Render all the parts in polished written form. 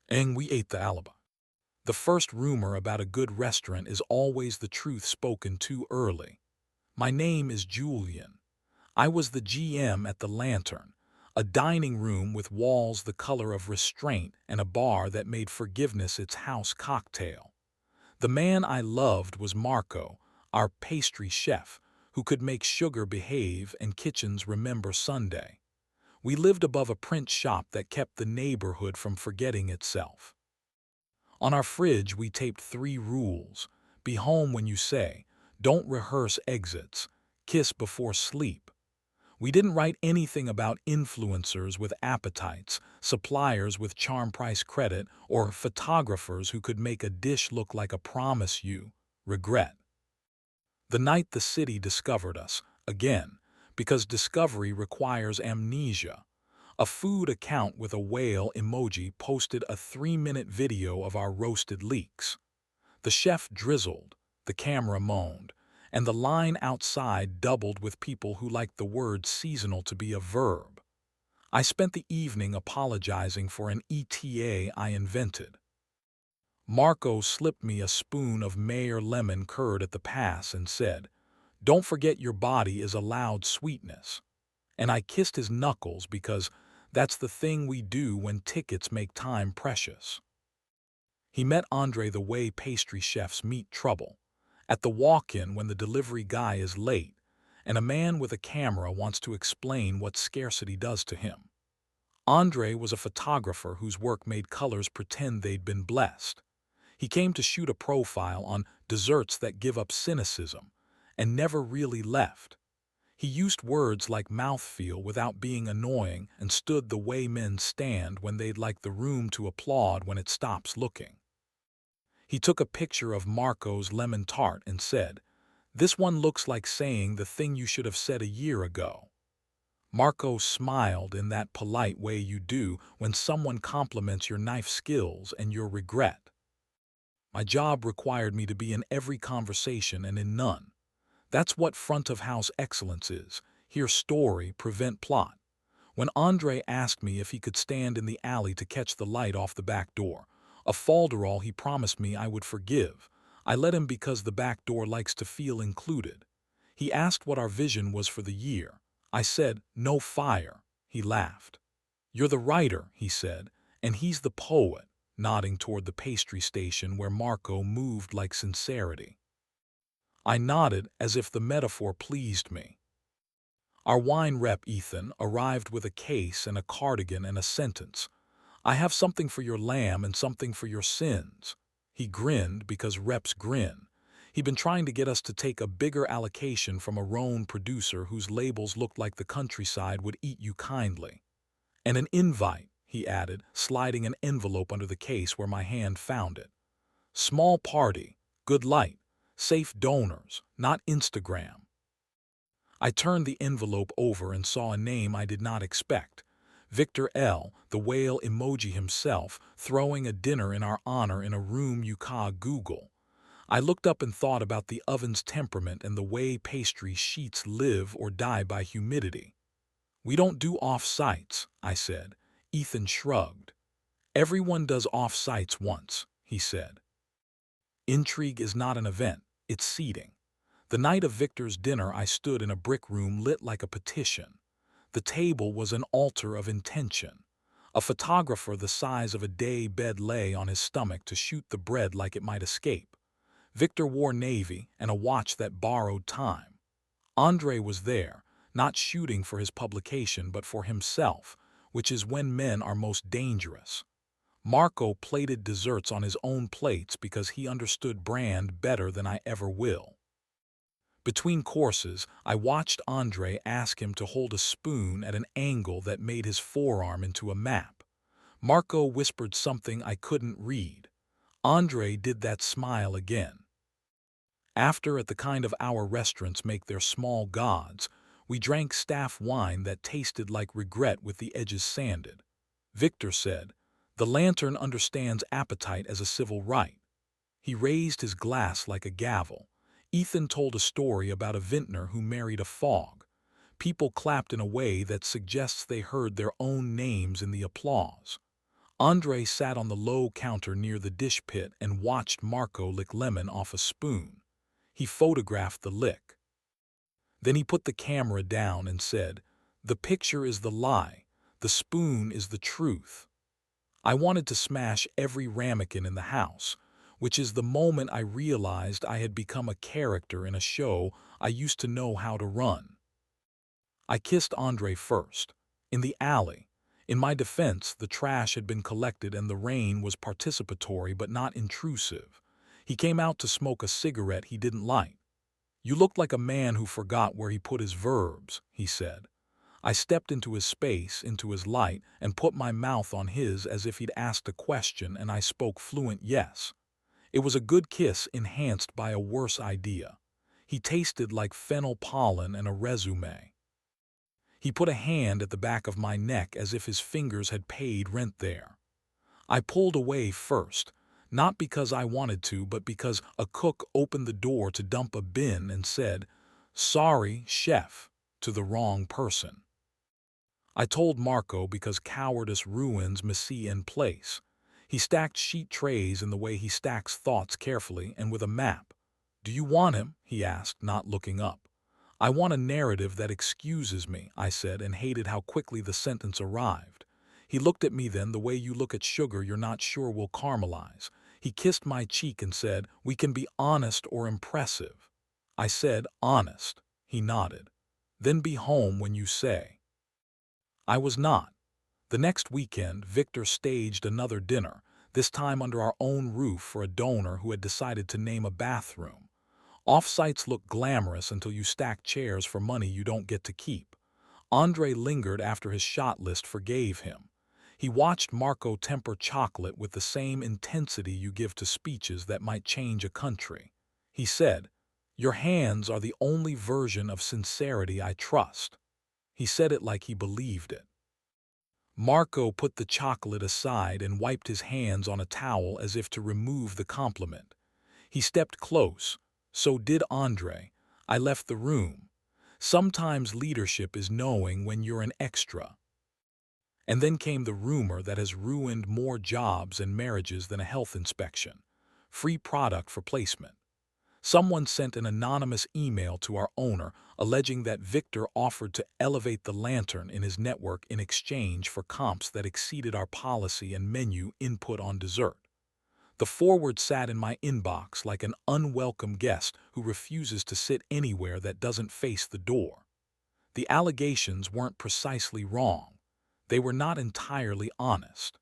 And we ate the alibi. The first rumor about a good restaurant is always the truth spoken too early. My name is Julian. I was the GM at the Lantern, a dining room with walls the color of restraint and a bar that made forgiveness its house cocktail. The man I loved was Marco, our pastry chef, who could make sugar behave and kitchens remember Sunday. We lived above a print shop that kept the neighborhood from forgetting itself. On our fridge, we taped 3 rules. Be home when you say, don't rehearse exits, kiss before sleep. We didn't write anything about influencers with appetites, suppliers with charm price credit, or photographers who could make a dish look like a promise you regret. The night the city discovered us, again, because discovery requires amnesia, a food account with a whale emoji posted a 3-minute video of our roasted leeks. The chef drizzled, the camera moaned, and the line outside doubled with people who liked the word seasonal to be a verb. I spent the evening apologizing for an ETA I invented. Marco slipped me a spoon of Mayor lemon curd at the pass and said, "Don't forget your body is allowed sweetness." And I kissed his knuckles because that's the thing we do when tickets make time precious. He met Andre the way pastry chefs meet trouble, at the walk-in when the delivery guy is late, and a man with a camera wants to explain what scarcity does to him. Andre was a photographer whose work made colors pretend they'd been blessed. He came to shoot a profile on desserts that give up cynicism, and never really left. He used words like mouthfeel without being annoying and stood the way men stand when they'd like the room to applaud when it stops looking. He took a picture of Marco's lemon tart and said, "This one looks like saying the thing you should have said a year ago." Marco smiled in that polite way you do when someone compliments your knife skills and your regret. My job required me to be in every conversation and in none. That's what front-of-house excellence is. Hear story, prevent plot. When Andre asked me if he could stand in the alley to catch the light off the back door, a falderall he promised me I would forgive, I let him because the back door likes to feel included. He asked what our vision was for the year. I said, "No fire." He laughed. "You're the writer," he said, "and he's the poet," nodding toward the pastry station where Marco moved like sincerity. I nodded as if the metaphor pleased me. Our wine rep, Ethan, arrived with a case and a cardigan and a sentence. "I have something for your lamb and something for your sins." He grinned because reps grin. He'd been trying to get us to take a bigger allocation from a Rhone producer whose labels looked like the countryside would eat you kindly. "And an invite," he added, sliding an envelope under the case where my hand found it. "Small party, good light, safe donors, not Instagram." I turned the envelope over and saw a name I did not expect. Victor L., the whale emoji himself, throwing a dinner in our honor in a room you ca Google. I looked up and thought about the oven's temperament and the way pastry sheets live or die by humidity. "We don't do off-sites," I said. Ethan shrugged. "Everyone does off-sites once," he said. Intrigue is not an event, it's seating. The night of Victor's dinner I stood in a brick room lit like a petition. The table was an altar of intention. A photographer the size of a day bed lay on his stomach to shoot the bread like it might escape. Victor wore navy and a watch that borrowed time. Andre was there, not shooting for his publication but for himself, which is when men are most dangerous. Marco plated desserts on his own plates because he understood brand better than I ever will. Between courses, I watched Andre ask him to hold a spoon at an angle that made his forearm into a map. Marco whispered something I couldn't read. Andre did that smile again. After, at the kind of our restaurants make their small gods, we drank staff wine that tasted like regret with the edges sanded. Victor said, "The Lantern understands appetite as a civil right." He raised his glass like a gavel. Ethan told a story about a vintner who married a fog. People clapped in a way that suggests they heard their own names in the applause. Andre sat on the low counter near the dish pit and watched Marco lick lemon off a spoon. He photographed the lick. Then he put the camera down and said, "The picture is the lie. The spoon is the truth." I wanted to smash every ramekin in the house, which is the moment I realized I had become a character in a show I used to know how to run. I kissed Andre first, in the alley. In my defense, the trash had been collected and the rain was participatory but not intrusive. He came out to smoke a cigarette he didn't light. "You looked like a man who forgot where he put his verbs," he said. I stepped into his space, into his light, and put my mouth on his as if he'd asked a question, and I spoke fluent yes. It was a good kiss enhanced by a worse idea. He tasted like fennel pollen and a resume. He put a hand at the back of my neck as if his fingers had paid rent there. I pulled away first, not because I wanted to, but because a cook opened the door to dump a bin and said, "Sorry, chef," to the wrong person. I told Marco because cowardice ruins mise en place. He stacked sheet trays in the way he stacks thoughts, carefully and with a map. "Do you want him?" he asked, not looking up. "I want a narrative that excuses me," I said, and hated how quickly the sentence arrived. He looked at me then the way you look at sugar you're not sure will caramelize. He kissed my cheek and said, "We can be honest or impressive." I said, "Honest." He nodded. "Then be home when you say." I was not. The next weekend, Victor staged another dinner, this time under our own roof for a donor who had decided to name a bathroom. Off-sites look glamorous until you stack chairs for money you don't get to keep. Andre lingered after his shot list forgave him. He watched Marco temper chocolate with the same intensity you give to speeches that might change a country. He said, "Your hands are the only version of sincerity I trust." He said it like he believed it. Marco put the chocolate aside and wiped his hands on a towel as if to remove the compliment. He stepped close. So did Andre. I left the room. Sometimes leadership is knowing when you're an extra. And then came the rumor that has ruined more jobs and marriages than a health inspection. Free product for placement. Someone sent an anonymous email to our owner alleging that Victor offered to elevate the lantern in his network in exchange for comps that exceeded our policy and menu input on dessert. The forward sat in my inbox like an unwelcome guest who refuses to sit anywhere that doesn't face the door. The allegations weren't precisely wrong. They were not entirely honest.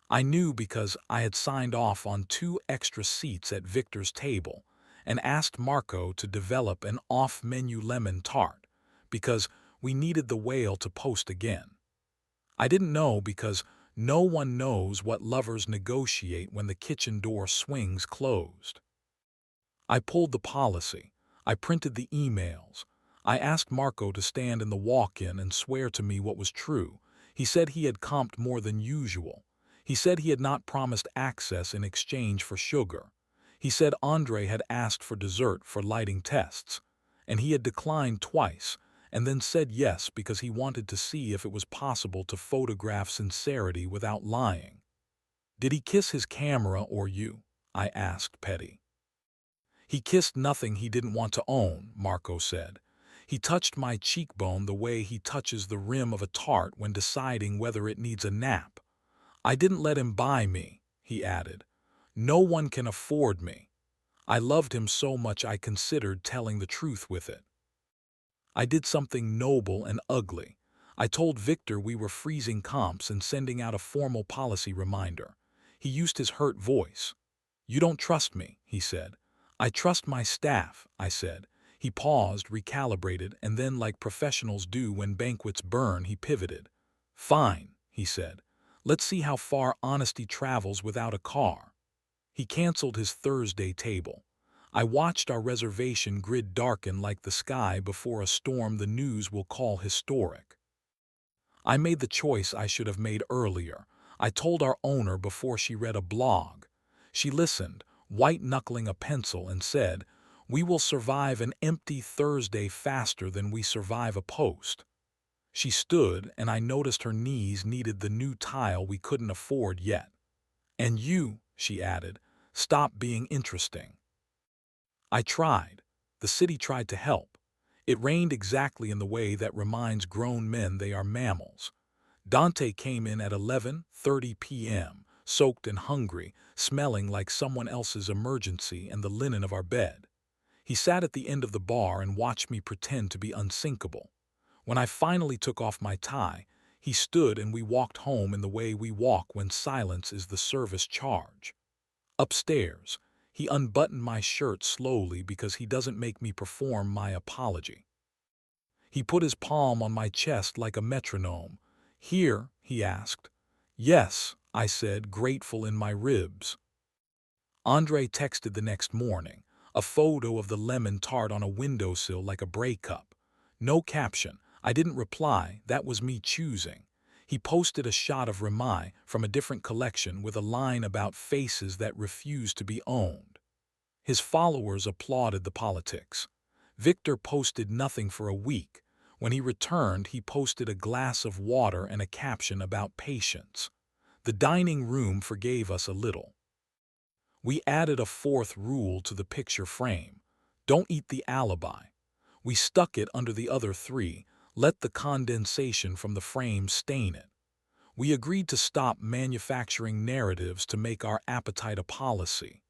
I knew because I had signed off on 2 extra seats at Victor's table and asked Marco to develop an off-menu lemon tart because we needed the whale to post again. I didn't know because no one knows what lovers negotiate when the kitchen door swings closed. I pulled the policy. I printed the emails. I asked Marco to stand in the walk-in and swear to me what was true. He said he had comped more than usual. He said he had not promised access in exchange for sugar. He said Andre had asked for dessert for lighting tests, and he had declined twice, and then said yes because he wanted to see if it was possible to photograph sincerity without lying. "Did he kiss his camera or you?" I asked, petty. "He kissed nothing he didn't want to own," Marco said. "He touched my cheekbone the way he touches the rim of a tart when deciding whether it needs a nap. I didn't let him buy me," he added. "No one can afford me. I loved him so much I considered telling the truth with it. I did something noble and ugly. I told Victor we were freezing comps and sending out a formal policy reminder. He used his hurt voice. 'You don't trust me,' he said. 'I trust my staff,' I said. He paused, recalibrated, and then, like professionals do when banquets burn, he pivoted. 'Fine,' he said. 'Let's see how far honesty travels without a car.' He canceled his Thursday table. I watched our reservation grid darken like the sky before a storm the news will call historic. I made the choice I should have made earlier. I told our owner before she read a blog. She listened, white-knuckling a pencil, and said, 'We will survive an empty Thursday faster than we survive a post.' She stood, and I noticed her knees needed the new tile we couldn't afford yet. "And you," she added, "stop being interesting." I tried. The city tried to help. It rained exactly in the way that reminds grown men they are mammals. Dante came in at 11:30 p.m., soaked and hungry, smelling like someone else's emergency and the linen of our bed. He sat at the end of the bar and watched me pretend to be unsinkable. When I finally took off my tie, he stood and we walked home in the way we walk when silence is the service charge. Upstairs, he unbuttoned my shirt slowly because he doesn't make me perform my apology. He put his palm on my chest like a metronome. "Here?" he asked. "Yes," I said, grateful in my ribs. Andre texted the next morning, a photo of the lemon tart on a windowsill like a breakup. No caption. I didn't reply, that was me choosing. He posted a shot of Remai from a different collection with a line about faces that refuse to be owned. His followers applauded the politics. Victor posted nothing for a week. When he returned, he posted a glass of water and a caption about patience. The dining room forgave us a little. We added a fourth rule to the picture frame. Don't eat the alibi. We stuck it under the other three. Let the condensation from the frame stain it. We agreed to stop manufacturing narratives to make our appetite a policy.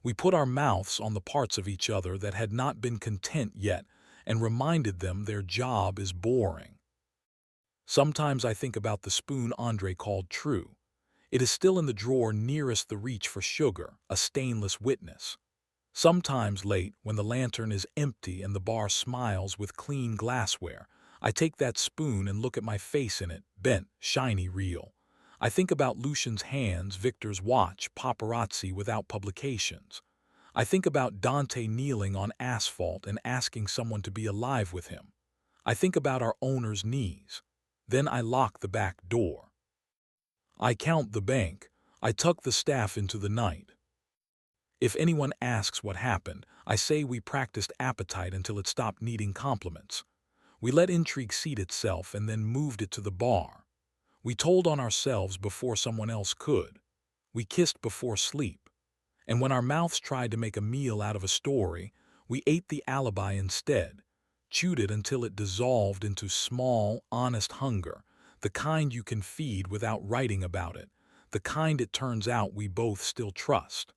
We put our mouths on the parts of each other that had not been content yet and reminded them their job is boring. Sometimes I think about the spoon Andre called true. It is still in the drawer nearest the reach for sugar, a stainless witness. Sometimes late, when the lantern is empty and the bar smiles with clean glassware, I take that spoon and look at my face in it, bent, shiny, real. I think about Lucian's hands, Victor's watch, paparazzi without publications. I think about Dante kneeling on asphalt and asking someone to be alive with him. I think about our owner's knees. Then I lock the back door. I count the bank. I tuck the staff into the night. If anyone asks what happened, I say we practiced appetite until it stopped needing compliments. We let intrigue seat itself and then moved it to the bar. We told on ourselves before someone else could. We kissed before sleep. And when our mouths tried to make a meal out of a story, we ate the alibi instead, chewed it until it dissolved into small, honest hunger, the kind you can feed without writing about it, the kind it turns out we both still trust.